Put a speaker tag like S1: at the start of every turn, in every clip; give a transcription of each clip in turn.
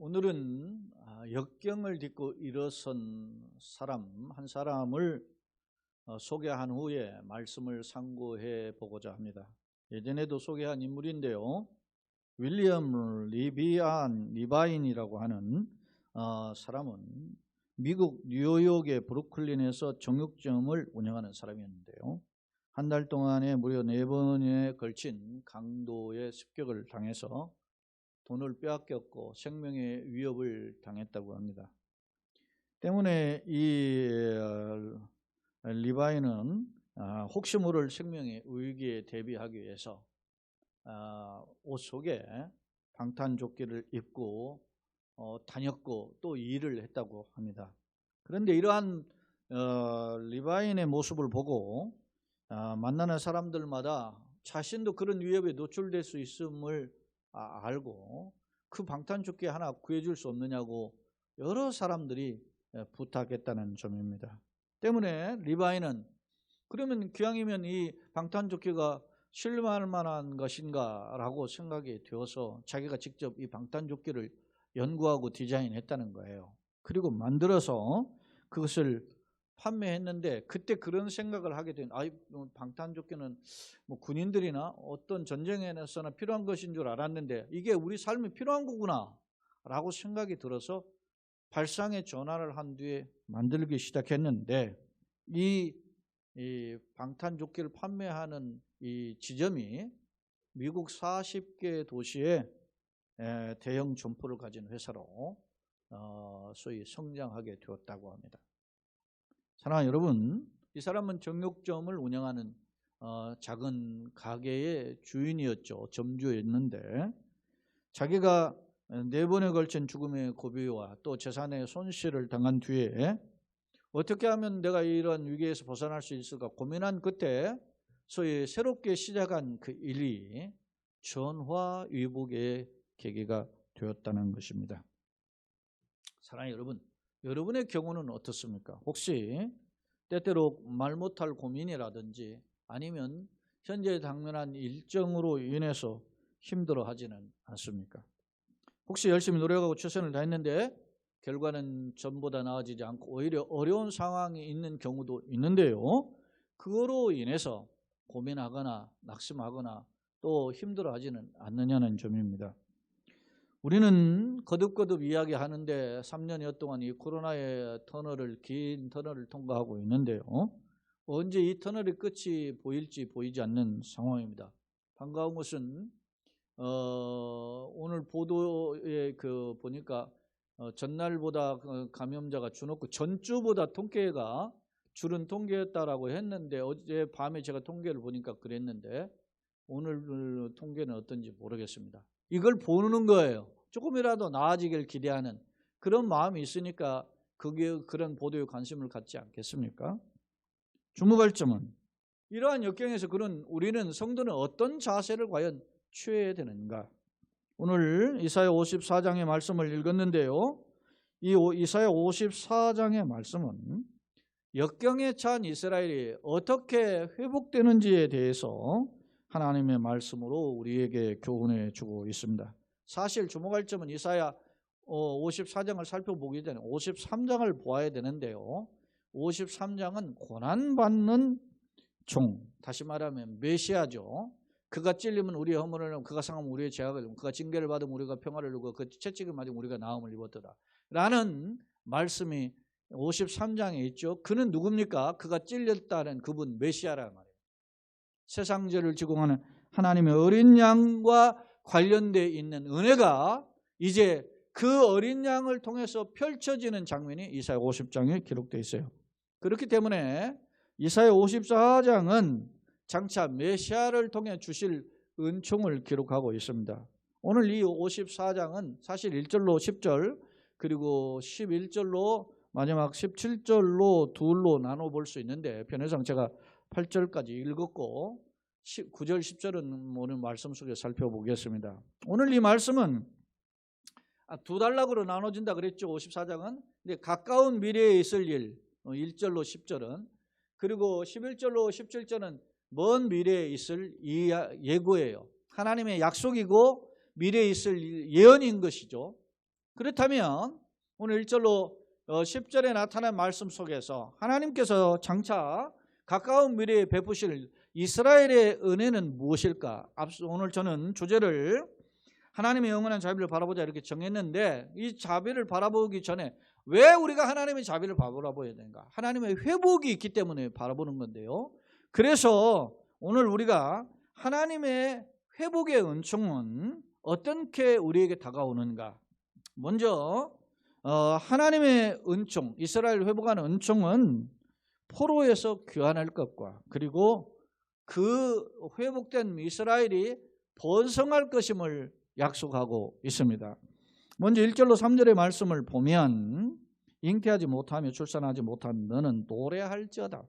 S1: 오늘은 역경을 딛고 일어선 사람 한 사람을 소개한 후에 말씀을 상고해 보고자 합니다. 예전에도 소개한 인물인데요. 윌리엄 리바인이라고 하는 사람은 미국 뉴욕의 브루클린에서 정육점을 운영하는 사람이었는데요. 한 달 동안에 무려 4번에 걸친 강도의 습격을 당해서 돈을 빼앗겼고 생명의 위협을 당했다고 합니다. 때문에 이 리바인은 혹시 모를 생명의 위기에 대비하기 위해서 옷 속에 방탄조끼를 입고 다녔고 또 일을 했다고 합니다. 그런데 이러한 리바인의 모습을 보고 만나는 사람들마다 자신도 그런 위협에 노출될 수 있음을 알고 그 방탄조끼 하나 구해줄 수 없느냐고 여러 사람들이 부탁했다는 점입니다. 때문에 리바인은 그러면 기왕이면 이 방탄조끼가 신뢰할 만한 것인가 라고 생각이 되어서 자기가 직접 이 방탄조끼를 연구하고 디자인했다는 거예요. 그리고 만들어서 그것을 판매했는데 그때 그런 생각을 하게 된 방탄조끼는 뭐 군인들이나 어떤 전쟁에서나 필요한 것인 줄 알았는데 이게 우리 삶에 필요한 거구나 라고 생각이 들어서 발상의 전환을 한 뒤에 만들기 시작했는데 이 방탄조끼를 판매하는 이 지점이 미국 40개 도시에 대형 점포를 가진 회사로 소위 성장하게 되었다고 합니다. 사랑하는 여러분, 이 사람은 정육점을 운영하는 작은 가게의 주인이었죠. 점주였는데 자기가 4번에 걸친 죽음의 고비와 또 재산의 손실을 당한 뒤에 어떻게 하면 내가 이런 위기에서 벗어날 수 있을까 고민한 그때 소위 새롭게 시작한 그 일이 전화위복의 계기가 되었다는 것입니다. 사랑하는 여러분, 여러분의 경우는 어떻습니까? 혹시 때때로 말 못할 고민이라든지 아니면 현재 당면한 일정으로 인해서 힘들어하지는 않습니까? 혹시 열심히 노력하고 최선을 다했는데 결과는 전보다 나아지지 않고 오히려 어려운 상황이 있는 경우도 있는데요. 그거로 인해서 고민하거나 낙심하거나 또 힘들어하지는 않느냐는 점입니다. 우리는 거듭거듭 이야기하는데 3년여 동안 이 코로나의 긴 터널을 통과하고 있는데요. 언제 이 터널의 끝이 보일지 보이지 않는 상황입니다. 반가운 것은 오늘 보도에 보니까 전날보다 감염자가 줄었고 전주보다 통계가 줄은 통계였다라고 했는데 어제 밤에 제가 통계를 보니까 그랬는데 오늘 통계는 어떤지 모르겠습니다. 이걸 보는 거예요. 조금이라도 나아지길 기대하는 그런 마음이 있으니까 그런 보도에 관심을 갖지 않겠습니까? 주목할 점은 이러한 역경에서 우리는 성도는 어떤 자세를 과연 취해야 되는가? 오늘 이사야 54장의 말씀을 읽었는데요. 이 이사야 54장의 말씀은 역경에 처한 이스라엘이 어떻게 회복되는지에 대해서 하나님의 말씀으로 우리에게 교훈해 주고 있습니다. 사실 주목할 점은 이사야 54장을 살펴보기 전에 53장을 보아야 되는데요. 53장은 고난받는 종, 다시 말하면 메시아죠. 그가 찔리면 우리의 허물을 내고 그가 상하면 우리의 죄악을 내고 그가 징계를 받으면 우리가 평화를 누리고 그 채찍을 맞으면 우리가 나음을 입었더라 라는 말씀이 53장에 있죠. 그는 누굽니까? 그가 찔렸다는 그분 메시아라는 말이에요. 세상 죄를 지공하는 하나님의 어린 양과 관련되어 있는 은혜가 이제 그 어린 양을 통해서 펼쳐지는 장면이 이사야 50장에 기록되어 있어요. 그렇기 때문에 이사야 54장은 장차 메시아를 통해 주실 은총을 기록하고 있습니다. 오늘 이 54장은 사실 1절로 10절 그리고 11절로 마지막 17절로 둘로 나눠볼 수 있는데 편의상 제가 8절까지 읽었고 9절 10절은 오늘 말씀 속에 살펴보겠습니다. 오늘 이 말씀은 두 단락으로 나눠진다 그랬죠. 54장은 근데 가까운 미래에 있을 일 1절로 10절은 그리고 11절로 17절은 먼 미래에 있을 예고예요. 하나님의 약속이고 미래에 있을 예언인 것이죠. 그렇다면 오늘 1절로 10절에 나타난 말씀 속에서 하나님께서 장차 가까운 미래에 베푸실 이스라엘의 은혜는 무엇일까? 오늘 저는 주제를 하나님의 영원한 자비를 바라보자 이렇게 정했는데, 이 자비를 바라보기 전에 왜 우리가 하나님의 자비를 바라봐야 되는가? 하나님의 회복이 있기 때문에 바라보는 건데요. 그래서 오늘 우리가 하나님의 회복의 은총은 어떻게 우리에게 다가오는가? 먼저 하나님의 은총, 이스라엘 회복하는 은총은 포로에서 귀환할 것과, 그리고 그 회복된 이스라엘이 번성할 것임을 약속하고 있습니다. 먼저 1절로 3절의 말씀을 보면, 잉태하지 못하며 출산하지 못한 너는 노래할지어다.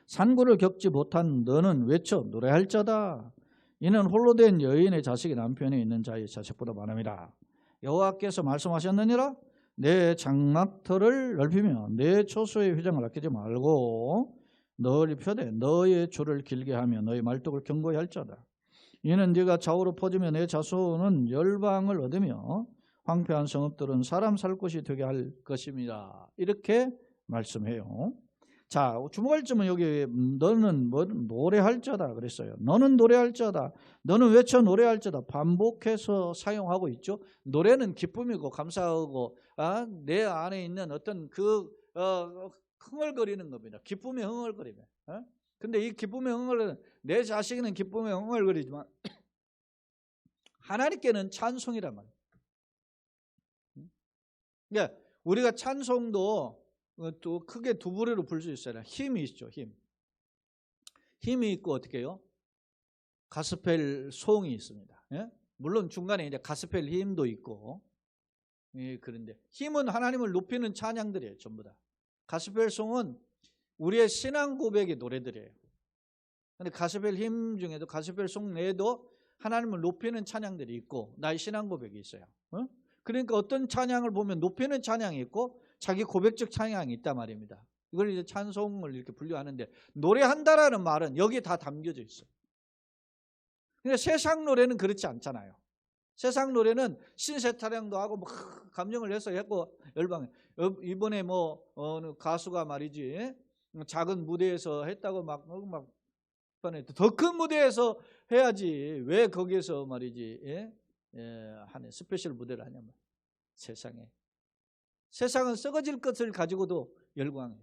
S1: 산고를 겪지 못한 너는 외쳐 노래할지어다. 이는 홀로 된 여인의 자식이 남편에 있는 자의 자식보다 많음이라. 여호와께서 말씀하셨느니라. 내 장막터를 넓히며 내 초소의 휘장을 아끼지 말고 널리 펴되 너의 줄을 길게 하며 너의 말뚝을 견고히 할지어다. 이는 네가 좌우로 퍼지며 내 자손은 열방을 얻으며 황폐한 성읍들은 사람 살 곳이 되게 할 것입니다. 이렇게 말씀해요. 자, 주목할 점은 여기 너는 노래할지어다 그랬어요. 너는 노래할지어다. 너는 외쳐 노래할지어다. 반복해서 사용하고 있죠. 노래는 기쁨이고 감사하고 내 안에 있는 어떤 흥얼거리는 겁니다. 기쁨의 흥얼거리며. 근데 이 기쁨의 흥얼거리는, 내 자식은 기쁨의 흥얼거리지만 하나님께는 찬송이란 말이에요. 그러니까 우리가 찬송도 또 크게 두 부류로 불 수 있어요. 힘이 있죠. 힘이 있고 어떻게 해요? 가스펠 송이 있습니다. 예? 물론 중간에 이제 가스펠 힘도 있고, 예, 그런데 힘은 하나님을 높이는 찬양들이에요. 전부 다. 가스펠 송은 우리의 신앙 고백의 노래들이에요. 근데 가스펠 힘 중에도, 가스펠 송 내에도 하나님을 높이는 찬양들이 있고 나의 신앙 고백이 있어요. 그러니까 어떤 찬양을 보면 높이는 찬양이 있고 자기 고백적 찬양이 있단 말입니다. 이걸 이제 찬송을 이렇게 분류하는데, 노래한다라는 말은 여기에 다 담겨져 있어요. 근데 세상 노래는 그렇지 않잖아요. 세상 노래는 신세타령도 하고 막 감정을 해서 했고 열방에, 이번에 어느 가수가 말이지 작은 무대에서 했다고 막 더 큰 무대에서 해야지 왜 거기에서 말이지 하는 스페셜 무대를 하냐면, 세상은 썩어질 것을 가지고도 열광해요.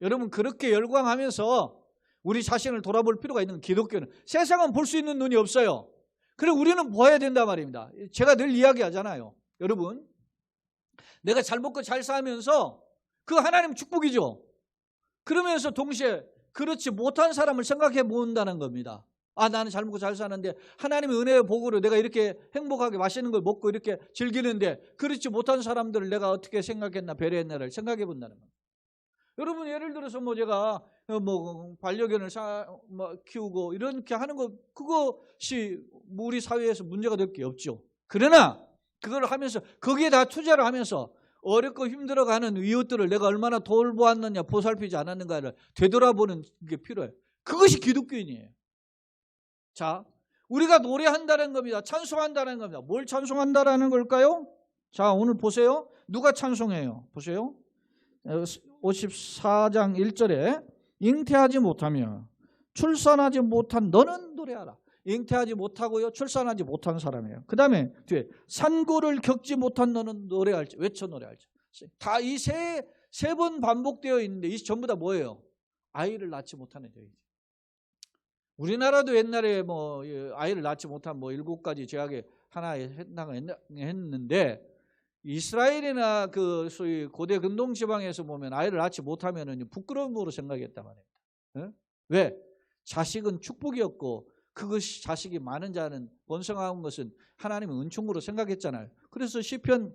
S1: 여러분, 그렇게 열광하면서 우리 자신을 돌아볼 필요가 있는 기독교는, 세상은 볼 수 있는 눈이 없어요. 그래서 우리는 보아야 된단 말입니다. 제가 늘 이야기하잖아요. 여러분, 내가 잘 먹고 잘 살면서 그거 하나님 축복이죠. 그러면서 동시에 그렇지 못한 사람을 생각해 본다는 겁니다. 나는 잘 먹고 잘 사는데 하나님의 은혜의 복으로 내가 이렇게 행복하게 맛있는 걸 먹고 이렇게 즐기는데 그렇지 못한 사람들을 내가 어떻게 생각했나, 배려했나를 생각해 본다는 겁니다. 여러분, 예를 들어서 제가 반려견을 키우고 이렇게 하는 거, 그것이 우리 사회에서 문제가 될 게 없죠. 그러나 그걸 하면서 거기에 다 투자를 하면서 어렵고 힘들어가는 이웃들을 내가 얼마나 돌보았느냐, 보살피지 않았는가를 되돌아보는 게 필요해요. 그것이 기독교인이에요. 자, 우리가 노래한다는 겁니다. 찬송한다는 겁니다. 뭘 찬송한다라는 걸까요? 자, 오늘 보세요. 누가 찬송해요? 보세요. 54장 1절에 잉태하지 못하며 출산하지 못한 너는 노래하라. 잉태하지 못하고요, 출산하지 못한 사람이에요. 그 다음에 뒤에 산고를 겪지 못한 너는 노래할지, 외쳐 노래할지. 다 이 세 번 반복되어 있는데 이 전부 다 뭐예요? 아이를 낳지 못하는 죄이죠. 우리나라도 옛날에 아이를 낳지 못한 7가지 죄악에 하나에 해당했는데, 이스라엘이나 그 소위 고대 근동 지방에서 보면 아이를 낳지 못하면은 부끄러움으로 생각했단 말입니다. 왜? 자식은 축복이었고 그것이 자식이 많은 자는 번성한 것은 하나님의 은총으로 생각했잖아요. 그래서 시편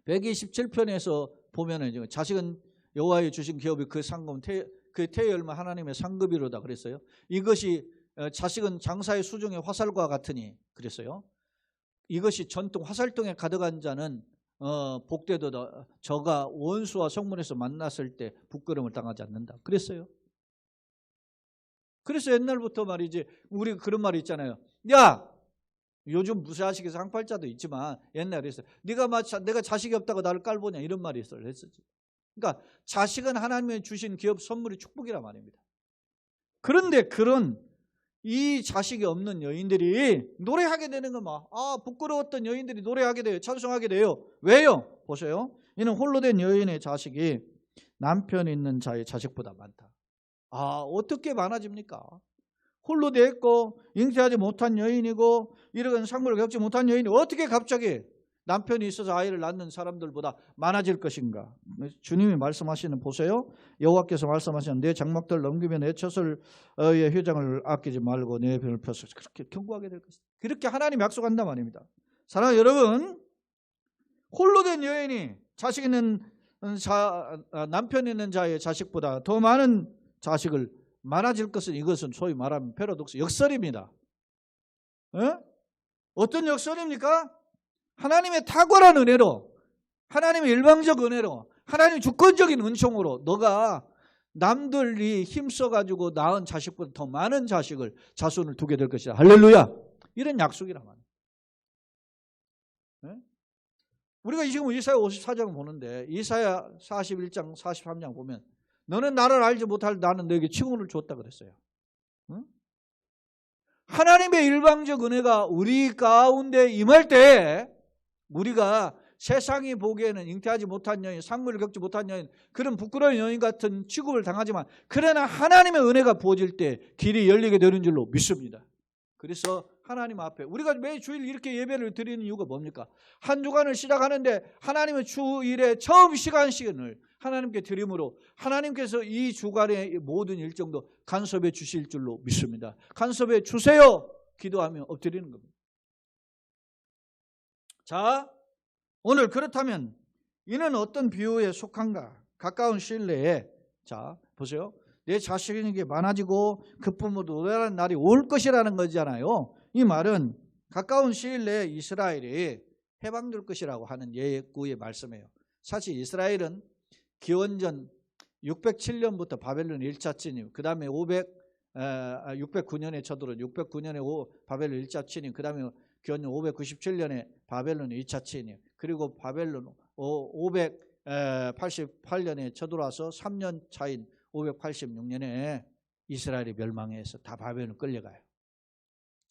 S1: 127편에서 보면은 자식은 여호와의 주신 기업이 그 상금 그 태의 얼마 하나님의 상급이로다 그랬어요. 이것이 자식은 장사의 수중의 화살과 같으니 그랬어요. 이것이 전통 화살통에 가득한 자는 복되도다. 저가 원수와 성문에서 만났을 때 부끄러움을 당하지 않는다 그랬어요. 그래서 옛날부터 말이지 우리 그런 말이 있잖아요. 야, 요즘 무자식이 상팔자도 있지만 옛날에 했어요. 내가 자식이 없다고 나를 깔보냐 이런 말이 있어요. 했었지. 그러니까 자식은 하나님의 주신 기업 선물이 축복이란 말입니다. 그런데 그런 이 자식이 없는 여인들이 노래하게 되는 것만 부끄러웠던 여인들이 노래하게 돼요. 찬송하게 돼요. 왜요? 보세요. 이는 홀로 된 여인의 자식이 남편 있는 자의 자식보다 많다. 어떻게 많아집니까? 홀로 돼 있고 잉태하지 못한 여인이고 이런 상물을 겪지 못한 여인이 어떻게 갑자기 남편이 있어서 아이를 낳는 사람들보다 많아질 것인가? 주님이 말씀하시는 보세요. 여호와께서 말씀하시는 내 장막들 넘기며 내 처소의 회장을 아끼지 말고 내 변을 펴서 그렇게 경고하게 될 것이다. 그렇게 하나님이 약속한단 말입니다. 사랑하는 여러분, 홀로 된 여인이 자식 있는 남편 있는 자의 자식보다 더 많은 자식을 많아질 것은 이것은 소위 말하면 패러독스 역설입니다. 어떤 역설입니까? 하나님의 탁월한 은혜로, 하나님의 일방적 은혜로, 하나님의 주권적인 은총으로 너가 남들이 힘써가지고 낳은 자식보다 더 많은 자손을 두게 될 것이다. 할렐루야. 이런 약속이란 말이에요. 우리가 지금 이사야 54장 보는데 이사야 41장 43장 보면 너는 나를 알지 못할 나는 너에게 칭호를 줬다 그랬어요. 하나님의 일방적 은혜가 우리 가운데 임할 때 우리가 세상이 보기에는 잉태하지 못한 여인, 상물을 겪지 못한 여인, 그런 부끄러운 여인 같은 취급을 당하지만 그러나 하나님의 은혜가 부어질 때 길이 열리게 되는 줄로 믿습니다. 그래서 하나님 앞에 우리가 매 주일 이렇게 예배를 드리는 이유가 뭡니까? 한 주간을 시작하는데 하나님의 주일의 처음 시간을 하나님께 드림으로 하나님께서 이 주간의 모든 일정도 간섭해 주실 줄로 믿습니다. 간섭해 주세요. 기도하며 엎드리는 겁니다. 자, 오늘 그렇다면 이는 어떤 비유에 속한가? 가까운 시일 내에 자 보세요. 내 자식에게 많아지고 그뿐으로 노래하는 날이 올 것이라는 거잖아요. 이 말은 가까운 시일 내에 이스라엘이 해방될 것이라고 하는 예구의 말씀이에요. 사실 이스라엘은 기원전 607년부터 바벨론 1차 침입, 그 다음에 609년에 쳐들어 609년에 바벨론 1차 침입, 그 다음에 기원전 597년에 바벨론 2차 침입, 그리고 바벨론 588년에 쳐들어와서 3년 차인 586년에 이스라엘이 멸망해서 다 바벨론 끌려가요.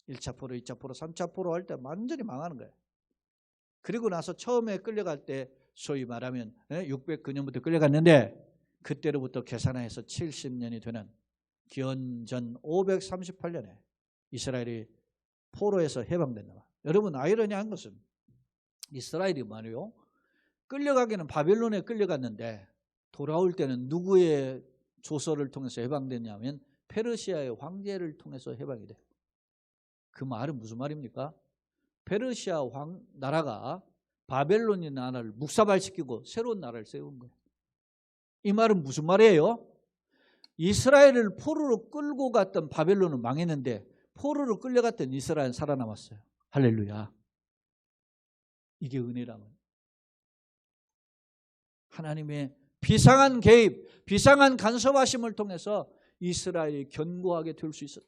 S1: 1차 포로, 2차 포로, 3차 포로 할 때 완전히 망하는 거예요. 그리고 나서 처음에 끌려갈 때 소위 말하면 609년부터 끌려갔는데 그때로부터 계산해서 70년이 되는 기원전 538년에 이스라엘이 포로에서 해방된다. 여러분 아이러니한 것은 이스라엘이 말이요 끌려가기는 바벨론에 끌려갔는데 돌아올 때는 누구의 조서를 통해서 해방됐냐면 페르시아의 황제를 통해서 해방이 돼요. 그 말은 무슨 말입니까? 페르시아 나라가 바벨론의 나라를 묵사발시키고 새로운 나라를 세운 거예요. 이 말은 무슨 말이에요? 이스라엘을 포로로 끌고 갔던 바벨론은 망했는데 포로로 끌려갔던 이스라엘은 살아남았어요. 할렐루야. 이게 은혜라면 하나님의 비상한 개입, 비상한 간섭하심을 통해서 이스라엘이 견고하게 될 수 있었다.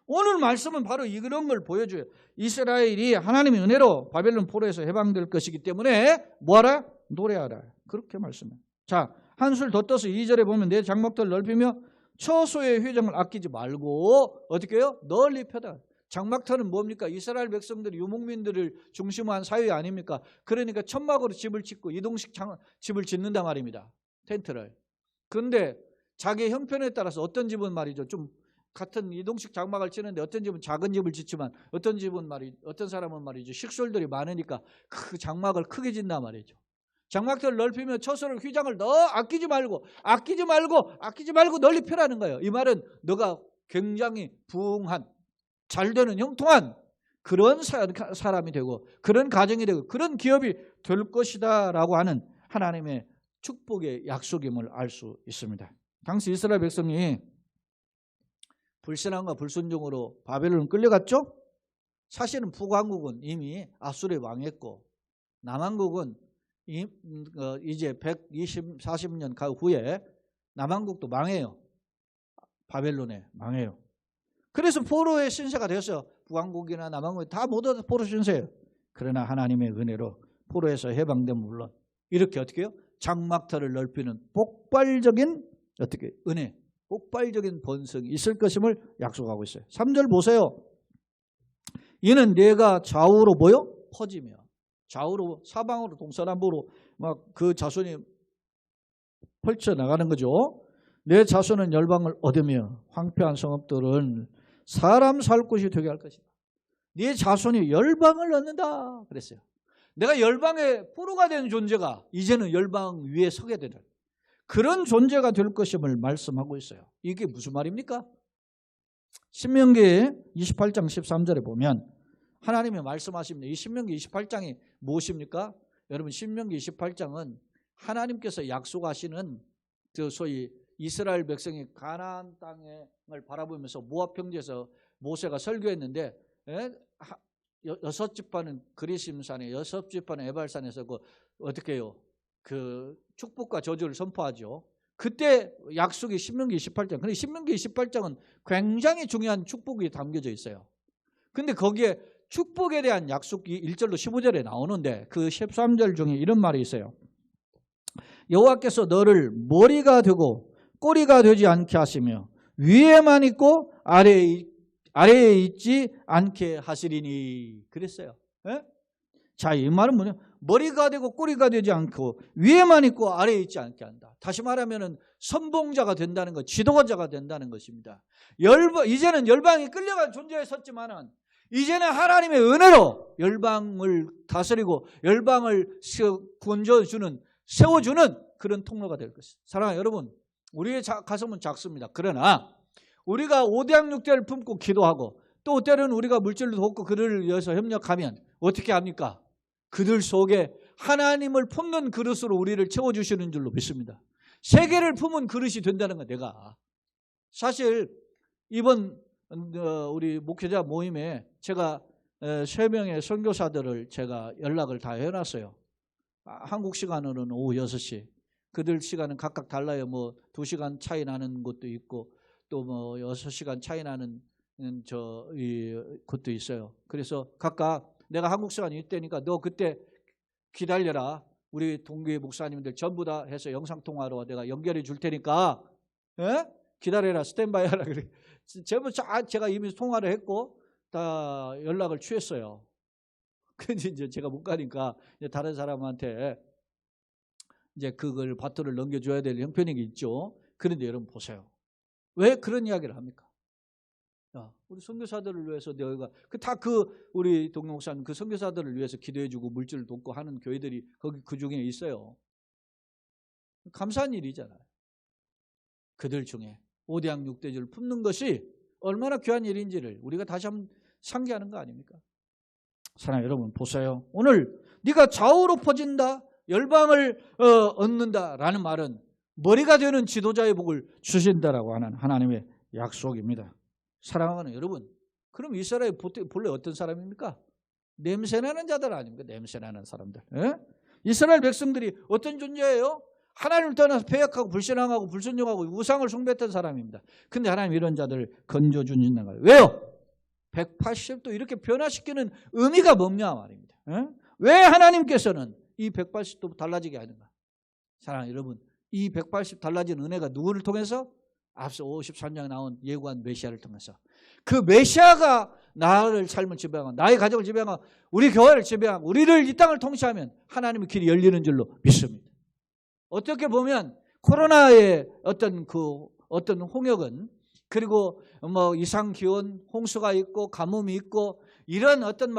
S1: 오늘 말씀은 바로 이런 걸 보여줘요. 이스라엘이 하나님의 은혜로 바벨론 포로에서 해방될 것이기 때문에 뭐하라? 노래하라. 그렇게 말씀해요. 자, 한술 더 떠서 2절에 보면 내 장막들을 넓히며 처소의 회장을 아끼지 말고 어떻게 해요? 널리 펴다. 장막터는 뭡니까? 이스라엘 백성들이 유목민들을 중심으로 한 사회 아닙니까? 그러니까 천막으로 집을 짓고 이동식 집을 짓는단 말입니다. 텐트를. 그런데 자기의 형편에 따라서 어떤 집은 말이죠. 좀 같은 이동식 장막을 치는데 어떤 집은 작은 집을 짓지만 어떤 사람은 말이죠. 식솔들이 많으니까 그 장막을 크게 짓는단 말이죠. 장막터를 넓히며 처소를 휘장을 아끼지 말고 널리 펴라는 거예요. 이 말은 너가 굉장히 부흥한 잘 되는 형통한 그런 사람이 되고 그런 가정이 되고 그런 기업이 될 것이다 라고 하는 하나님의 축복의 약속임을 알 수 있습니다. 당시 이스라엘 백성이 불신앙과 불순종으로 바벨론 끌려갔죠. 사실은 북왕국은 이미 아수르에 왕했고 남왕국은 이제 140년 후에 남왕국도 망해요. 바벨론에 망해요. 그래서 포로의 신세가 되었어요. 북왕국이나 남왕국 다 모두 포로 신세예요. 그러나 하나님의 은혜로 포로에서 해방된 물론 이렇게 어떻게 해요? 장막터를 넓히는 폭발적인 어떻게 은혜, 폭발적인 번성이 있을 것임을 약속하고 있어요. 3절 보세요. 이는 내가 좌우로 뭐요? 퍼지며 좌우로 사방으로 동서남북으로 막 그 자손이 펼쳐나가는 거죠. 내 자손은 열방을 얻으며 황폐한 성읍들은 사람 살 곳이 되게 할 것이다. 네 자손이 열방을 얻는다 그랬어요. 내가 열방의 포로가 된 존재가 이제는 열방 위에 서게 되는 그런 존재가 될 것임을 말씀하고 있어요. 이게 무슨 말입니까? 신명기 28장 13절에 보면 하나님이 말씀하십니다. 이 신명기 28장이 무엇입니까? 여러분 신명기 28장은 하나님께서 약속하시는 그 소위 이스라엘 백성이 가나안 땅을 바라보면서 모압 평지에서 모세가 설교했는데 6지파는 그리심산에 6지파는 에발산에서 어떻게 해요? 그 축복과 저주를 선포하죠. 그때 약속이 신명기 28장. 그런데 신명기 28장은 굉장히 중요한 축복이 담겨져 있어요. 근데 거기에 축복에 대한 약속이 1절로 15절에 나오는데 그 13절 중에 이런 말이 있어요. 여호와께서 너를 머리가 되고 꼬리가 되지 않게 하시며 위에만 있고 아래에 있지 않게 하시리니 그랬어요. 예? 자, 이 말은 뭐냐? 머리가 되고 꼬리가 되지 않고 위에만 있고 아래에 있지 않게 한다. 다시 말하면 선봉자가 된다는 것, 지도자가 된다는 것입니다. 이제는 열방이 끌려간 존재에 섰지만은 이제는 하나님의 은혜로 열방을 다스리고 열방을 건져주는 세워주는 그런 통로가 될 것입니다. 사랑하는 여러분, 우리의 가슴은 작습니다. 그러나 우리가 5대양 6대를 품고 기도하고 또 때로는 우리가 물질도 돕고 그들을 위해서 협력하면 어떻게 합니까? 그들 속에 하나님을 품는 그릇으로 우리를 채워주시는 줄로 믿습니다. 세계를 품은 그릇이 된다는 거 내가. 사실 이번 우리 목회자 모임에 제가 3명의 선교사들을 제가 연락을 다 해놨어요. 한국 시간으로는 오후 6시. 그들 시간은 각각 달라요. 뭐 2시간 차이 나는 곳도 있고 또 뭐 6시간 차이 나는 곳도 있어요. 그래서 각각 내가 한국 시간이 이때니까 너 그때 기다려라. 우리 동교회 목사님들 전부 다 해서 영상통화로 내가 연결해 줄 테니까 기다려라. 스탠바이 하라. 그래. 전부 제가 이미 통화를 했고 다 연락을 취했어요. 근데 이제 제가 못 가니까 이제 다른 사람한테 이제 그걸 바토를 넘겨줘야 될 형편이 있죠. 그런데 여러분 보세요. 왜 그런 이야기를 합니까? 우리 선교사들을 위해서 내가 우리 동료 목사님 그 선교사들을 위해서 기도해주고 물질을 돕고 하는 교회들이 거기 그 중에 있어요. 감사한 일이잖아요. 그들 중에 5대양 6대주를 품는 것이 얼마나 귀한 일인지를 우리가 다시 한번 상기하는 거 아닙니까? 사랑하는 여러분 보세요. 오늘 네가 좌우로 퍼진다, 열방을 얻는다라는 말은 머리가 되는 지도자의 복을 주신다라고 하는 하나님의 약속입니다. 사랑하는 여러분, 그럼 이스라엘 본래 어떤 사람입니까? 냄새나는 자들 아닙니까? 냄새나는 사람들. 이스라엘 백성들이 어떤 존재예요? 하나님을 떠나서 패역하고 불신앙하고 불순종하고 우상을 숭배했던 사람입니다. 근데 하나님 이런 자들을 건져주신다는 거예요. 왜요? 180도 이렇게 변화시키는 의미가 뭐냐 말입니다. 왜 하나님께서는 이 180도 달라지게 하는가? 사랑하는 여러분, 이 180 달라진 은혜가 누구를 통해서? 앞서 53장에 나온 예고한 메시아를 통해서. 그 메시아가 나를 삶을 지배하고 나의 가족을 지배하고 우리 교회를 지배하고 우리를 이 땅을 통치하면 하나님의 길이 열리는 줄로 믿습니다. 어떻게 보면 코로나의 어떤 홍역은 그리고 뭐 이상 기온, 홍수가 있고 가뭄이 있고 이런 어떤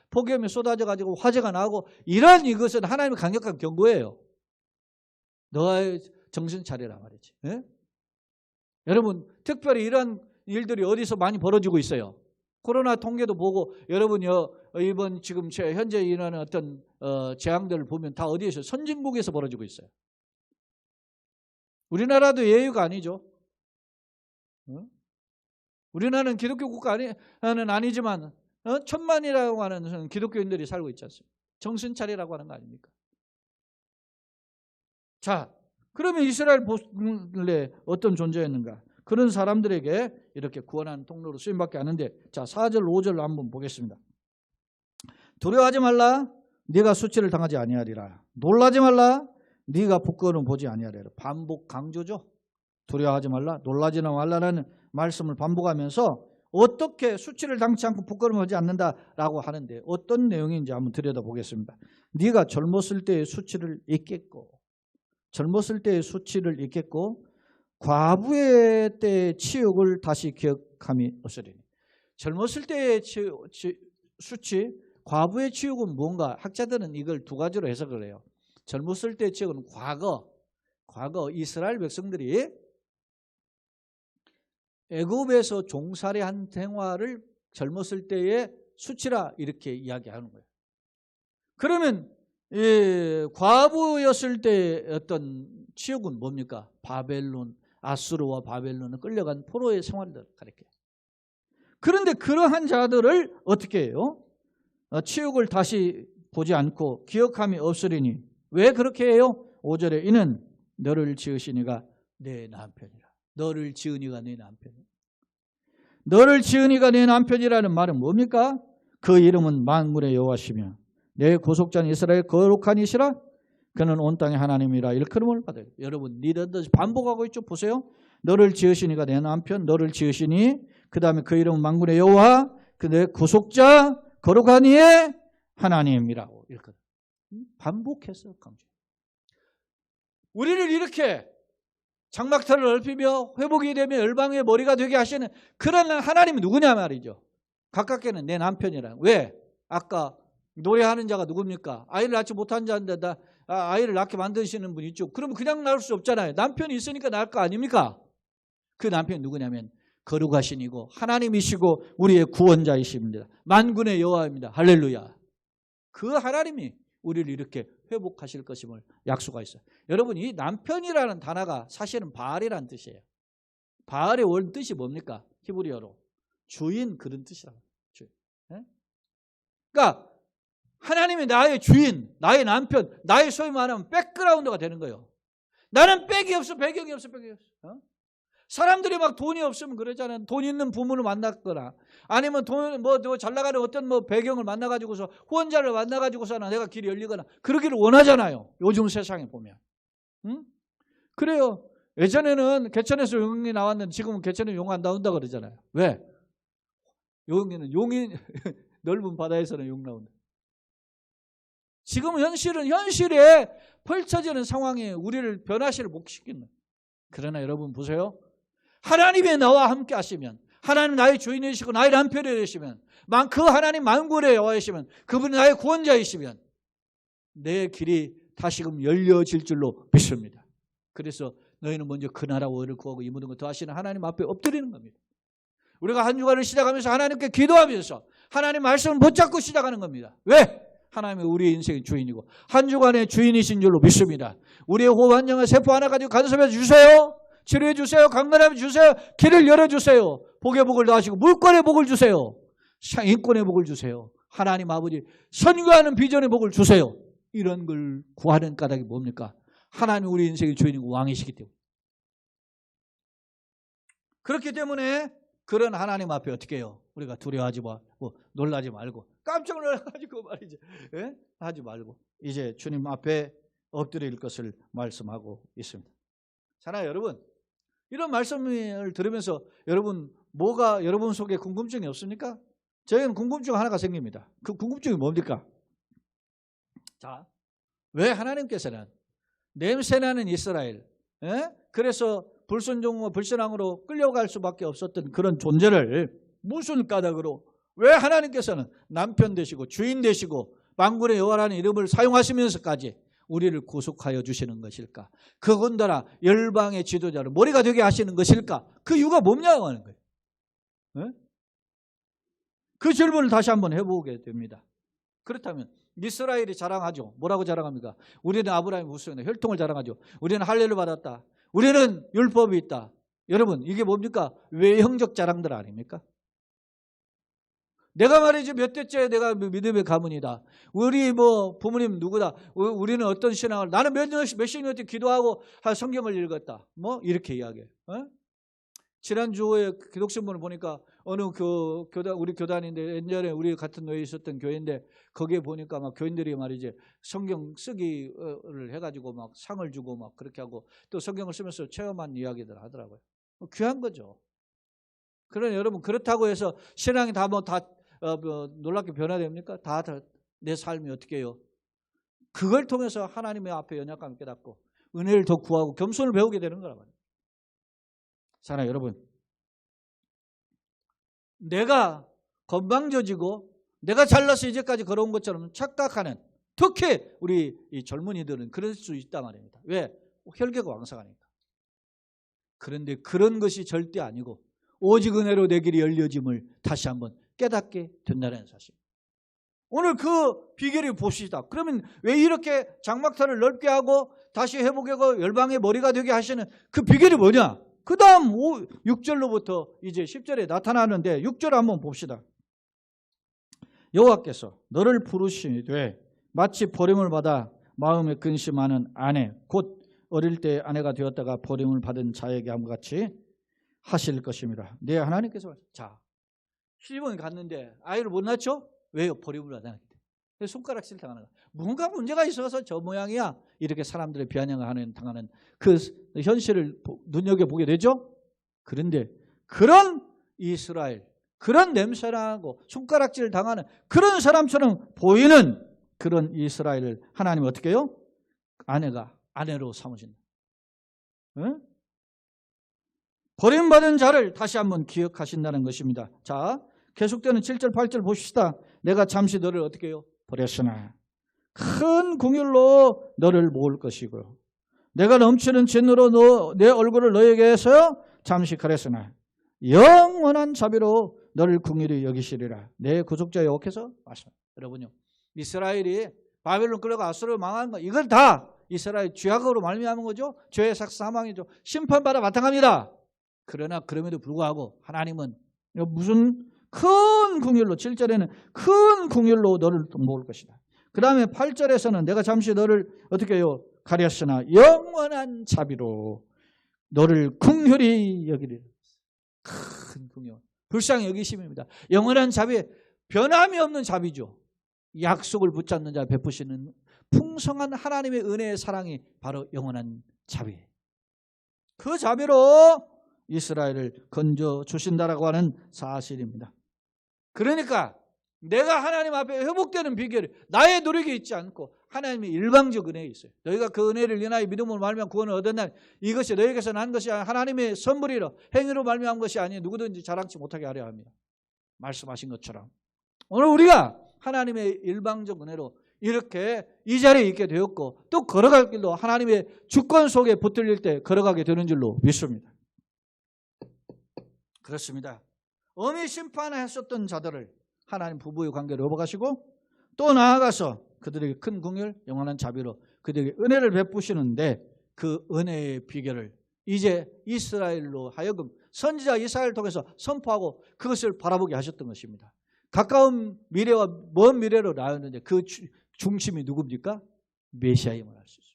S1: 폭염이 쏟아져 가지고 화재가 나고 이런 이것은 하나님의 강력한 경고예요. 너의 정신 차리라 말이지. 여러분 특별히 이런 일들이 어디서 많이 벌어지고 있어요. 코로나 통계도 보고 여러분이 이번 지금 현재 일어나는 어떤 재앙들을 보면 다 어디에서 선진국에서 벌어지고 있어요. 우리나라도 예외가 아니죠. 우리나라는 기독교 국가는 아니지만 1000만이라고 하는 기독교인들이 살고 있지 않습니까? 정신 차리라고 하는 거 아닙니까? 자, 그러면 이스라엘 본래 어떤 존재였는가? 그런 사람들에게 이렇게 구원하는 통로로 쓰임받게 하는데, 자 4절 5절 한번 보겠습니다. 두려워하지 말라. 네가 수치를 당하지 아니하리라. 놀라지 말라. 네가 부끄러움 보지 아니하리라. 반복 강조죠. 두려워하지 말라, 놀라지 말라라는 말씀을 반복하면서 어떻게 수치를 당치 않고 부끄러움을 하지 않는다라고 하는데 어떤 내용인지 한번 들여다보겠습니다. 네가 젊었을 때의 수치를 잊겠고, 젊었을 때의 수치를 잊겠고 과부의 때의 치욕을 다시 기억함이 없으리니. 젊었을 때의 수치, 과부의 치욕은 뭔가? 학자들은 이걸 두 가지로 해석을 해요. 젊었을 때의 치욕은 과거 이스라엘 백성들이 애굽에서 종살이한 생활을 젊었을 때의 수치라 이렇게 이야기하는 거예요. 그러면 과부였을 때 어떤 치욕은 뭡니까? 바벨론, 아수르와 바벨론을 끌려간 포로의 생활을 가리켜요. 그런데 그러한 자들을 어떻게 해요? 치욕을 다시 보지 않고 기억함이 없으리니. 왜 그렇게 해요? 5절에 이는 너를 지으신 이가 내 남편이라. 너를 지은 이가 내 남편이라. 너를 지은 이가 내 남편이라는 말은 뭡니까? 그 이름은 만군의 여호와시며 내 구속자는 이스라엘 거룩한 이시라. 그는 온 땅의 하나님이라 일컬음을 받아요. 여러분 니들도 반복하고 있죠. 보세요. 너를 지으신 이가 내 남편, 너를 지으시니, 그 다음에 그 이름은 만군의 여호와, 그 내 구속자 거룩한 이의 하나님이라고 일컬음. 반복해서 강조. 우리를 이렇게 장막터를 넓히며 회복이 되며 열방의 머리가 되게 하시는 그런 하나님이 누구냐 말이죠. 가깝게는 내 남편이라. 왜? 아까 노래하는 자가 누굽니까? 아이를 낳지 못한 자인데 아이를 낳게 만드시는 분 있죠. 그러면 그냥 낳을 수 없잖아요. 남편이 있으니까 낳을 거 아닙니까? 그 남편이 누구냐면 거룩하신 이고 하나님이시고 우리의 구원자이십니다. 만군의 여호와입니다. 할렐루야. 그 하나님이 우리를 이렇게 회복하실 것임을 약속하고 있어요. 여러분 이 남편이라는 단어가 사실은 바알이라는 뜻이에요. 바알의 원 뜻이 뭡니까? 히브리어로 주인, 그런 뜻이라고. 주인. 네? 그러니까 하나님이 나의 주인, 나의 남편, 나의 소위 말하면 백그라운드가 되는 거예요. 나는 백이 없어, 배경이 없어, 배경이 없어. 사람들이 막 돈이 없으면 그러잖아요. 돈 있는 부모를 만났거나 아니면 돈 잘 나가는 어떤 배경을 만나가지고서 후원자를 만나가지고서는 내가 길이 열리거나 그러기를 원하잖아요. 요즘 세상에 보면. 응? 그래요. 예전에는 개천에서 용이 나왔는데 지금은 개천에 용 안 나온다 그러잖아요. 왜? 용이 넓은 바다에서는 용 나온다. 지금 현실에 펼쳐지는 상황에 우리를 변화시를 못 시키는. 그러나 여러분 보세요. 하나님이 나와 함께 하시면, 하나님 나의 주인이시고 나의 남편이 되시면, 그 하나님 만군의 여호와이시면, 그분이 나의 구원자이시면 내 길이 다시금 열려질 줄로 믿습니다. 그래서 너희는 먼저 그 나라와 의를 구하고 이 모든 것 더하시는 하나님 앞에 엎드리는 겁니다. 우리가 한 주간을 시작하면서 하나님께 기도하면서 하나님 말씀을 붙잡고 시작하는 겁니다. 왜? 하나님이 우리의 인생의 주인이고 한 주간의 주인이신 줄로 믿습니다. 우리의 호흡 한 영혼 세포 하나 가지고 간섭해 주세요. 치료해 주세요. 강건함해 주세요. 길을 열어주세요. 복의 복을 더하시고 물권의 복을 주세요. 인권의 복을 주세요. 하나님 아버지 선교하는 비전의 복을 주세요. 이런 걸 구하는 까닭이 뭡니까? 하나님이 우리 인생의 주인이고 왕이시기 때문에. 그렇기 때문에 그런 하나님 앞에 어떻게 해요? 우리가 두려워하지 말고 놀라지 말고 깜짝 놀라가지고 말이죠. 예? 하지 말고 이제 주님 앞에 엎드릴 것을 말씀하고 있습니다. 자, 여러분 이런 말씀을 들으면서 여러분 뭐가 여러분 속에 궁금증이 없습니까? 저희는 궁금증 하나가 생깁니다. 그 궁금증이 뭡니까? 자, 왜 하나님께서는 냄새나는 이스라엘, 그래서 불순종과 불신앙으로 끌려갈 수밖에 없었던 그런 존재를 무슨 까닭으로 왜 하나님께서는 남편 되시고 주인 되시고 만군의 여호와라는 이름을 사용하시면서까지 우리를 구속하여 주시는 것일까? 그건더라 열방의 지도자를 머리가 되게 하시는 것일까? 그 이유가 뭐냐고 하는 거예요. 네? 그 질문을 다시 한번 해보게 됩니다. 그렇다면 이스라엘이 자랑하죠. 뭐라고 자랑합니까? 우리는 아브라함의 후손이다. 혈통을 자랑하죠. 우리는 할례를 받았다. 우리는 율법이 있다. 여러분 이게 뭡니까? 외형적 자랑들 아닙니까? 내가 말이지 몇 대째 내가 믿음의 가문이다. 우리 부모님 누구다. 우리는 어떤 신앙을 나는 몇십 년째 기도하고 성경을 읽었다. 이렇게 이야기해요. 지난주에 기독신문을 보니까 어느 우리 교단인데 옛날에 우리 같은 노예에 있었던 교회인데 거기에 보니까 막 교인들이 말이지 성경 쓰기를 해가지고 막 상을 주고 막 그렇게 하고 또 성경을 쓰면서 체험한 이야기들 하더라고요. 귀한 거죠. 그러나 여러분 그렇다고 해서 신앙이 다 놀랍게 변화됩니까? 다 내 삶이 어떻게 해요? 그걸 통해서 하나님의 앞에 연약감을 깨닫고 은혜를 더 구하고 겸손을 배우게 되는 거란 말이에요. 사랑하는 여러분, 내가 건방져지고 내가 잘나서 이제까지 걸어온 것처럼 착각하는, 특히 우리 이 젊은이들은 그럴 수 있단 말입니다. 왜? 혈기가 왕성하니까. 그런데 그런 것이 절대 아니고 오직 은혜로 내 길이 열려짐을 다시 한번 깨닫게 된다는 사실. 오늘 그 비결을 봅시다. 그러면 왜 이렇게 장막탄을 넓게 하고 다시 회복하고 열방의 머리가 되게 하시는 그 비결이 뭐냐? 그 다음 6절로부터 이제 10절에 나타나는데 6절 한번 봅시다. 여호와께서 너를 부르시되 마치 버림을 받아 마음에 근심하는 아내 곧 어릴 때 아내가 되었다가 버림을 받은 자에게 함과 같이 하실 것입니다. 네, 하나님께서 자 시집을 갔는데 아이를 못 낳죠? 왜요? 버림을 받았기 때문에. 손가락질 당하는 거야. 뭔가 문제가 있어서 저 모양이야. 이렇게 사람들의 비아냥을 당하는 그 현실을 눈여겨보게 되죠. 그런데 그런 이스라엘, 그런 냄새나고 손가락질 당하는 그런 사람처럼 보이는 그런 이스라엘을 하나님은 어떻게 해요? 아내로 삼으신다. 응? 버림받은 자를 다시 한번 기억하신다는 것입니다. 자, 계속되는 7절 8절 보십시다. 내가 잠시 너를 어떻게 해요? 버렸으나 큰 긍휼로 너를 모을 것이고 내가 넘치는 진노로 내 얼굴을 너에게서 잠시 가렸으나 영원한 자비로 너를 긍휼히 여기시리라. 내 구속자 여호와께서 말씀합니다. 여러분요, 이스라엘이 바벨론 끌려가 아수르로 망한 거 이걸 다 이스라엘 죄악으로 말미암은 거죠. 죄의 사망이죠. 심판받아 마땅합니다. 그러나 그럼에도 불구하고 하나님은 무슨 큰 긍휼로 7절에는 큰 긍휼로 너를 모을 것이다. 그 다음에 8절에서는 내가 잠시 너를 어떻게 해요? 가렸으나 영원한 자비로 너를 긍휼히 여기리라. 큰 긍휼, 불쌍히 여기심입니다. 영원한 자비, 변함이 없는 자비죠. 약속을 붙잡는 자 베푸시는 풍성한 하나님의 은혜의 사랑이 바로 영원한 자비. 그 자비로 이스라엘을 건져주신다라고 하는 사실입니다. 그러니까 내가 하나님 앞에 회복되는 비결이 나의 노력이 있지 않고 하나님의 일방적 은혜에 있어요. 너희가 그 은혜를 인하여 믿음으로 말미암아 구원을 얻었나니 이것이 너희에게서 난 것이 아니라 하나님의 선물이라 행위로 말미암은 것이 아니니 누구든지 자랑치 못하게 하려 합니다. 말씀하신 것처럼 오늘 우리가 하나님의 일방적 은혜로 이렇게 이 자리에 있게 되었고 또 걸어갈 길도 하나님의 주권 속에 붙들릴 때 걸어가게 되는 줄로 믿습니다. 그렇습니다. 엄히 심판하셨던 자들을 하나님 부부의 관계로 업어가시고 또 나아가서 그들에게 큰 긍휼, 영원한 자비로 그들에게 은혜를 베푸시는데 그 은혜의 비결을 이제 이스라엘로 하여금 선지자 이사야를 통해서 선포하고 그것을 바라보게 하셨던 것입니다. 가까운 미래와 먼 미래로 나였는데 그 중심이 누굽니까? 메시아임을 알 수 있습니다.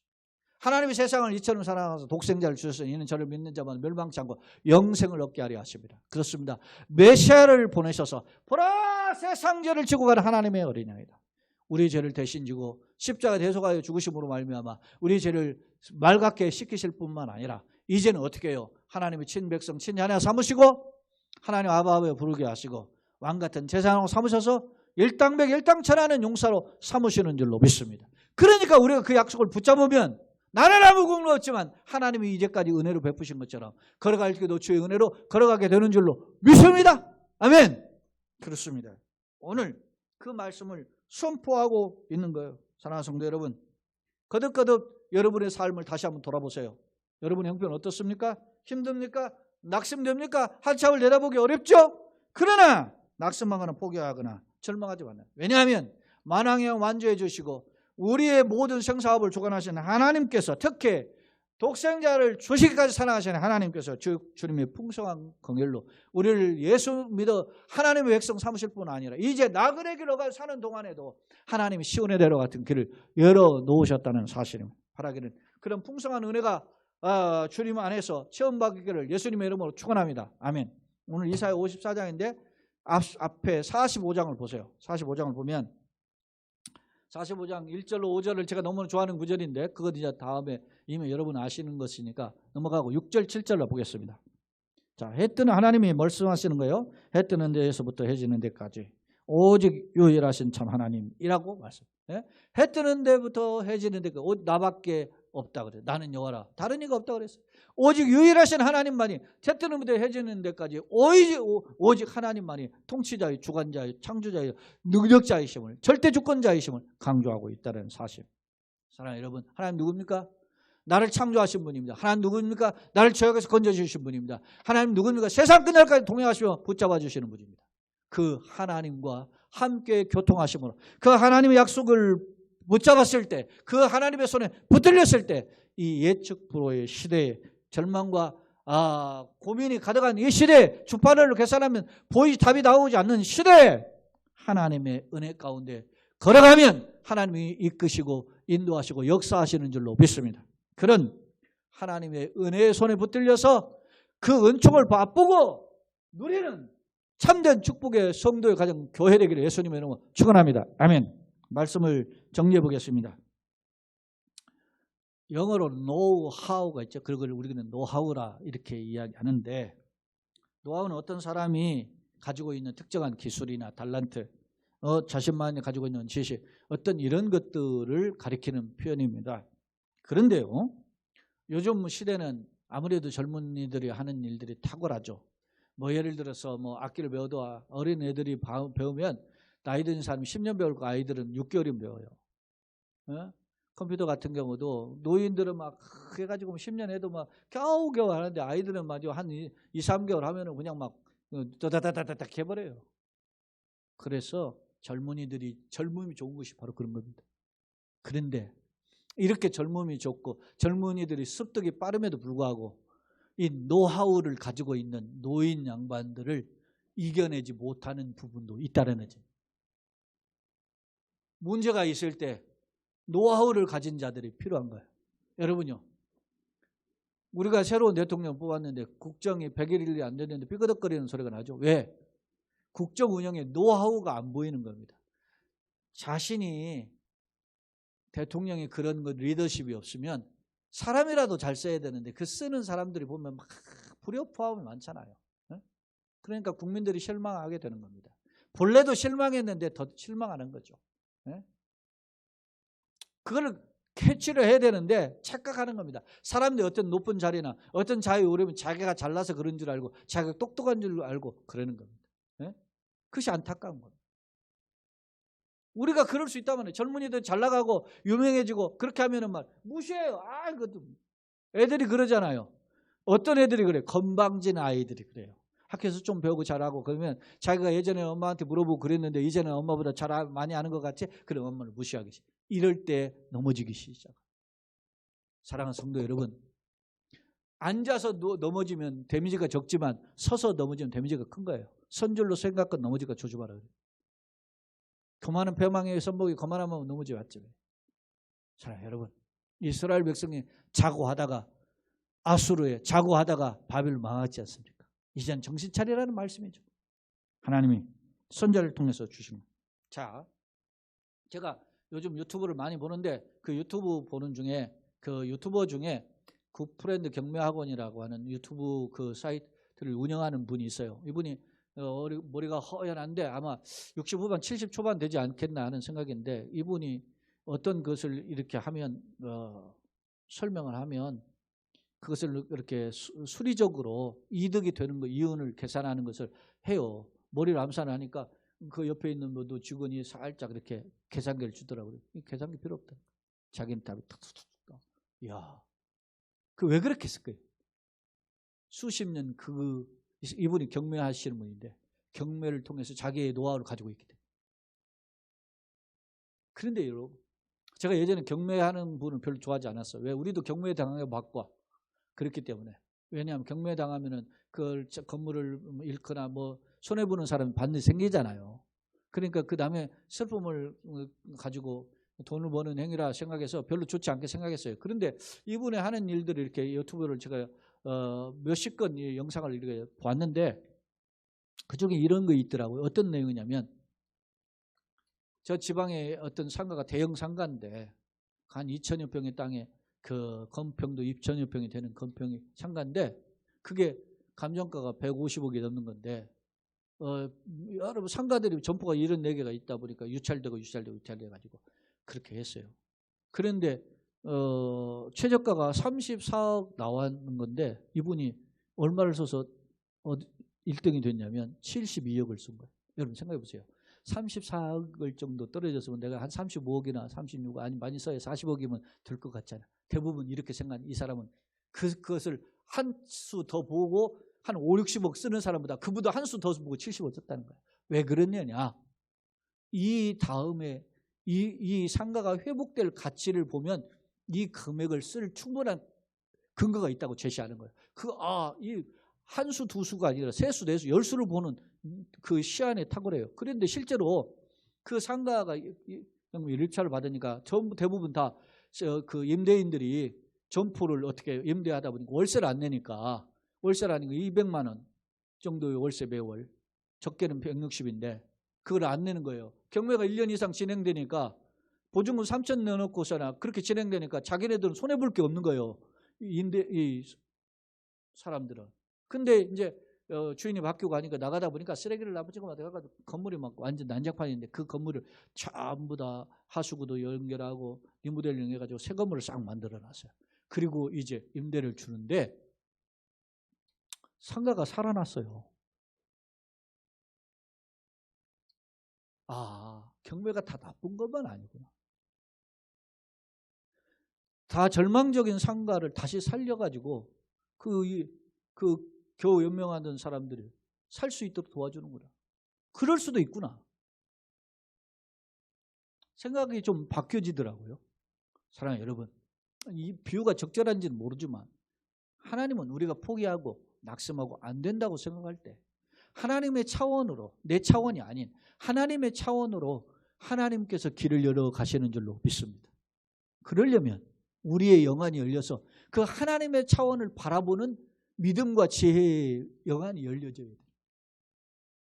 S1: 하나님이 세상을 이처럼 사랑하셔서 독생자를 주셔서 이는 저를 믿는 자만 멸망치 않고 영생을 얻게 하려 하십니다. 그렇습니다. 메시아를 보내셔서 보라 세상 죄를 지고 가는 하나님의 어린 양이다. 우리 죄를 대신 지고 십자가 대속하여 죽으심으로 말미암아 우리 죄를 맑게 씻기실 뿐만 아니라 이제는 어떻게 해요? 하나님의 친백성 친자녀 삼으시고 하나님 아버지에 부르게 하시고 왕같은 제사장으로 삼으셔서 일당백 일당천하는 용사로 삼으시는 줄로 믿습니다. 그러니까 우리가 그 약속을 붙잡으면 나는 아무 공로 없지만 하나님이 이제까지 은혜로 베푸신 것처럼 걸어갈 길도 주의 은혜로 걸어가게 되는 줄로 믿습니다. 아멘. 그렇습니다. 오늘 그 말씀을 선포하고 있는 거예요. 사랑하는 성도 여러분, 거듭거듭 여러분의 삶을 다시 한번 돌아보세요. 여러분의 형편 어떻습니까? 힘듭니까? 낙심됩니까? 한참을 내다보기 어렵죠? 그러나 낙심하거나 포기하거나 절망하지 마세요. 왜냐하면 만왕의 왕 완주해 주시고 우리의 모든 생사업을 주관하시는 하나님께서 특히 독생자를 주시기까지 사랑하시는 하나님께서 주님의 풍성한 긍휼로 우리를 예수 믿어 하나님의 백성 삼으실 뿐 아니라 이제 나그네 길로 사는 동안에도 하나님이 시온의 대로 같은 길을 열어놓으셨다는 사실입니다. 바라기는 그런 풍성한 은혜가 주님 안에서 체험받기를 예수님의 이름으로 축원합니다. 아멘. 오늘 이사야 54장인데 앞에 45장을 보세요. 45장을 보면 45장 1절로 5절을 제가 너무 좋아하는 구절인데 그것 이제 다음에 이미 여러분 아시는 것이니까 넘어가고 6절 7절로 보겠습니다. 자, 해 뜨는 하나님이 말씀하시는 거예요. 해 뜨는 데에서부터 해 지는 데까지 오직 유일하신 참 하나님이라고 말씀. 예? 해 뜨는 데부터 해 지는 데까지 나밖에 없다 그래요. 나는 여호와라. 다른 이가 없다 그랬어요. 오직 유일하신 하나님만이 해 뜨는 데부터 해 지는 데까지 오직 하나님만이 통치자의 주관자의 창조자의 능력자이심을 절대 주권자이심을 강조하고 있다는 사실. 사랑하는 여러분, 하나님 누굽니까? 나를 창조하신 분입니다. 하나님 누구입니까? 나를 죄악에서 건져주신 분입니다. 하나님 누구입니까? 세상 끝날까지 동행하시며 붙잡아 주시는 분입니다. 그 하나님과 함께 교통하심으로 그 하나님의 약속을 붙잡았을 때, 그 하나님의 손에 붙들렸을 때 이 예측 불허의 시대에 절망과 고민이 가득한 이 시대에 주판을 계산하면 답이 나오지 않는 시대에 하나님의 은혜 가운데 걸어가면 하나님이 이끄시고 인도하시고 역사하시는 줄로 믿습니다. 그런 하나님의 은혜의 손에 붙들려서 그 은총을 맛보고 누리는 참된 축복의 성도의 가정 교회 되기를 예수님의 이름으로 축원합니다. 아멘. 말씀을 정리해 보겠습니다. 영어로 노하우가 있죠. 그걸 우리는 노하우라 이렇게 이야기하는데, 노하우는 어떤 사람이 가지고 있는 특정한 기술이나 탤런트, 자신만이 가지고 있는 지식, 어떤 이런 것들을 가리키는 표현입니다. 그런데요, 요즘 시대는 아무래도 젊은이들이 하는 일들이 탁월하죠. 예를 들어서 악기를 배워도 어린 애들이 배우면 나이 든 사람이 10년 배울 거 아이들은 6개월이면 배워요. 컴퓨터 같은 경우도 노인들은 막 해가지고 10년 해도 겨우겨우 하는데 아이들은 한 2, 3개월 하면은 그냥 다다다다닥 해버려요. 그래서 젊음이 좋은 것이 바로 그런 겁니다. 그런데 이렇게 젊음이 좋고 젊은이들이 습득이 빠름에도 불구하고 이 노하우를 가지고 있는 노인 양반들을 이겨내지 못하는 부분도 있다는 거죠. 문제가 있을 때 노하우를 가진 자들이 필요한 거예요. 여러분요, 우리가 새로운 대통령 뽑았는데 국정이 100일이 안 됐는데 삐그덕거리는 소리가 나죠. 왜? 국정 운영에 노하우가 안 보이는 겁니다. 자신이 대통령이 그런 리더십이 없으면 사람이라도 잘 써야 되는데 그 쓰는 사람들이 보면 막 불협화음이 많잖아요. 그러니까 국민들이 실망하게 되는 겁니다. 본래도 실망했는데 더 실망하는 거죠. 그걸 캐치를 해야 되는데 착각하는 겁니다. 사람들이 어떤 높은 자리나 어떤 자리에 오르면 자기가 잘나서 그런 줄 알고 자기가 똑똑한 줄 알고 그러는 겁니다. 그것이 안타까운 겁니다. 우리가 그럴 수 있다면 젊은이들 잘 나가고 유명해지고 그렇게 하면은 무시해요. 그것도 애들이 그러잖아요. 어떤 애들이 그래요? 건방진 아이들이 그래요. 학교에서 좀 배우고 잘하고 그러면 자기가 예전에 엄마한테 물어보고 그랬는데 이제는 엄마보다 많이 아는 것 같지? 그럼 엄마를 무시하기 시작. 이럴 때 넘어지기 시작. 사랑하는 성도 여러분, 앉아서 넘어지면 데미지가 적지만 서서 넘어지면 데미지가 큰 거예요. 선줄로 생각건 넘어지가 조심하라 그래요. 거만한 폐망의 선복이 거만하면 넘어지 왔죠. 사랑하는 여러분, 이스라엘 백성이 자고하다가 아수르에 자고하다가 바벨 망하지 않습니까? 이젠 정신 차리라는 말씀이죠. 하나님이 선자를 통해서 주시는 거예요. 자, 제가 요즘 유튜브를 많이 보는데 그 유튜브 보는 중에 그 유튜버 중에 굿프렌드 경매학원이라고 하는 유튜브 그 사이트를 운영하는 분이 있어요. 이분이 머리가 허연한데 아마 60 후반 70 초반 되지 않겠나 하는 생각인데, 이분이 어떤 것을 이렇게 하면 설명을 하면 그것을 이렇게 수리적으로 이득이 되는 거, 이윤을 계산하는 것을 해요. 머리를 암산하니까 그 옆에 있는 모두 직원이 살짝 이렇게 계산기를 주더라고요. 계산기 필요 없다. 자기는 답이 탁탁탁. 이야, 그 왜 그렇게 했을까요? 수십 년 이분이 경매하시는 분인데 경매를 통해서 자기의 노하우를 가지고 있기 때문에. 그런데 여러분, 제가 예전에 경매하는 분을 별로 좋아하지 않았어요. 왜? 우리도 경매에 당하게 바꿔. 그렇기 때문에. 왜냐하면 경매에 당하면은 그 건물을 잃거나 손해보는 사람이 반드시 생기잖아요. 그러니까 그 다음에 슬픔을 가지고 돈을 버는 행위라 생각해서 별로 좋지 않게 생각했어요. 그런데 이분이 하는 일들을 이렇게 유튜브를 제가 몇십 건 영상을 이렇게 봤는데 그중에 이런 거 있더라고요. 어떤 내용이냐면 저 지방에 어떤 상가가 대형 상가인데 한 2천여 평의 땅에 그 건평도 2천여 평이 되는 건평이 상가인데 그게 감정가가 150억이 넘는 건데 여러분 상가들이 점포가 74개가 있다 보니까 유찰되고 유찰돼가지고 그렇게 했어요. 그런데 최저가가 34억 나왔는 건데 이분이 얼마를 써서 1등이 됐냐면 72억을 쓴 거예요. 여러분 생각해 보세요. 34억을 정도 떨어졌으면 내가 한 35억이나 36억 아니 많이 써야 40억이면 될 것 같잖아. 대부분 이렇게 생각하는 이 사람은 그것을 한 수 더 보고 한 5, 60억 쓰는 사람보다 그보다 한 수 더 보고 70억 썼다는 거야. 왜 그러느냐? 이 다음에 이 상가가 회복될 가치를 보면 이 금액을 쓸 충분한 근거가 있다고 제시하는 거예요. 이 한 수, 두 수가 아니라 세 수, 네 수, 10수를 보는 그 시안에 탁월해요. 그런데 실제로 그 상가가 일차를 받으니까 전부 대부분 다 그 임대인들이 점포를 어떻게 임대하다 보니까 월세를 안 내니까 월세를 하니까 200만 원 정도의 월세 매월 적게는 160인데 그걸 안 내는 거예요. 경매가 1년 이상 진행되니까 보증금 3천 내놓고서나 그렇게 진행되니까 자기네들은 손해볼 게 없는 거예요. 이 사람들은. 근데 이제 주인이 바뀌고 가니까 나가다 보니까 쓰레기를 나부지고 가지고 건물이 막 완전 난장판인데 그 건물을 전부 다 하수구도 연결하고 리모델링 해가지고 새 건물을 싹 만들어 놨어요. 그리고 이제 임대를 주는데 상가가 살아났어요. 경매가 다 나쁜 것만 아니구나. 다 절망적인 상가를 다시 살려가지고 그 겨우 연명하던 사람들이 살 수 있도록 도와주는구나. 그럴 수도 있구나. 생각이 좀 바뀌어지더라고요. 사랑하는 여러분, 이 비유가 적절한지는 모르지만 하나님은 우리가 포기하고 낙심하고 안 된다고 생각할 때 하나님의 차원으로, 내 차원이 아닌 하나님의 차원으로 하나님께서 길을 열어 가시는 줄로 믿습니다. 그러려면 우리의 영안이 열려서 그 하나님의 차원을 바라보는 믿음과 지혜의 영안이 열려져야 돼요.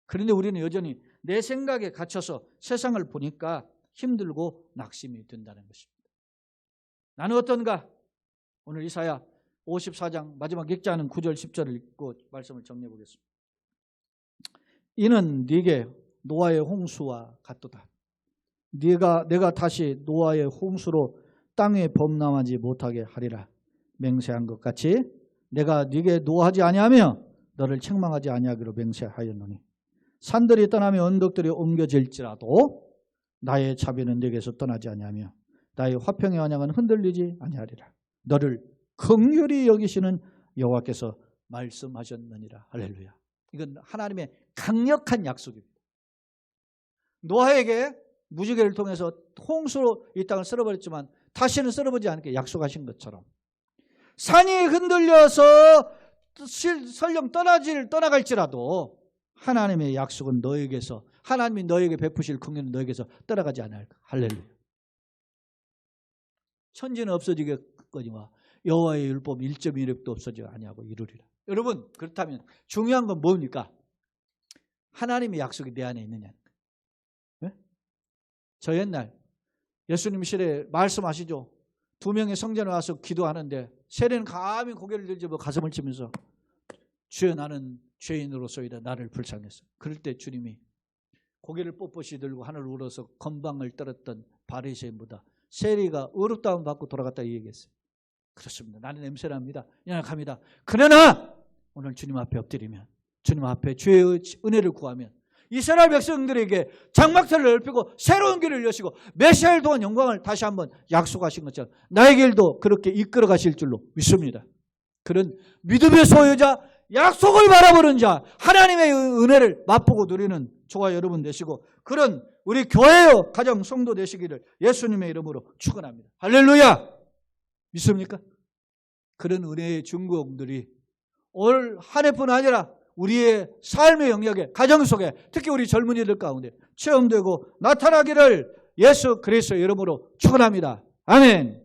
S1: 그런데 우리는 여전히 내 생각에 갇혀서 세상을 보니까 힘들고 낙심이 든다는 것입니다. 나는 어떤가? 오늘 이사야 54장 마지막 읽자는 9절 10절을 읽고 말씀을 정리해 보겠습니다. 이는 네게 노아의 홍수와 같도다. 내가 다시 노아의 홍수로 땅에 범람하지 못하게 하리라 맹세한 것 같이 내가 네게 노하지 아니하며 너를 책망하지 아니하기로 맹세하였노니 산들이 떠나며 언덕들이 옮겨질지라도 나의 자비는 네게서 떠나지 아니하며 나의 화평의 언약은 흔들리지 아니하리라. 너를 긍휼히 여기시는 여호와께서 말씀하셨느니라. 할렐루야. 이건 하나님의 강력한 약속입니다. 노아에게 무지개를 통해서 홍수로 이 땅을 쓸어버렸지만 다시는 쓸어버리지 않게 약속하신 것처럼 산이 흔들려서 설령 떠나갈지라도 하나님의 약속은 너에게서 하나님이 너에게 베푸실 긍휼은 너에게서 떠나가지 않을까. 할렐루야. 천지는 없어지겠거니와 여호와의 율법 1.1획도 없어지지 아니하고 이루리라. 여러분 그렇다면 중요한 건 뭡니까? 하나님의 약속이 내 안에 있느냐. 네? 저 옛날 예수님 시대에 말씀하시죠. 2명의 성전에 와서 기도하는데 세례는 감히 고개를 들고 가슴을 치면서 주여 나는 죄인으로서이다. 나를 불쌍했어. 그럴 때 주님이 고개를 뻣뻣이 들고 하늘을 울어서 건방을 떨었던 바리새인보다 세리가 의롭다함을 받고 돌아갔다 이 얘기했어요. 그렇습니다. 나는 냄새납니다. 연약합니다. 그러나 오늘 주님 앞에 엎드리면 주님 앞에 주의 은혜를 구하면 이스라엘 백성들에게 장막터를 넓히고 새로운 길을 여시고 메시아를 통한 영광을 다시 한번 약속하신 것처럼 나의 길도 그렇게 이끌어 가실 줄로 믿습니다. 그런 믿음의 소유자, 약속을 바라보는 자, 하나님의 은혜를 맛보고 누리는 저와 여러분 되시고 그런 우리 교회요 가정 성도 되시기를 예수님의 이름으로 축원합니다. 할렐루야. 믿습니까? 그런 은혜의 증거들이 올 한 해뿐 아니라 우리의 삶의 영역에 가정 속에 특히 우리 젊은이들 가운데 체험되고 나타나기를 예수 그리스도 이름으로 축원합니다. 아멘.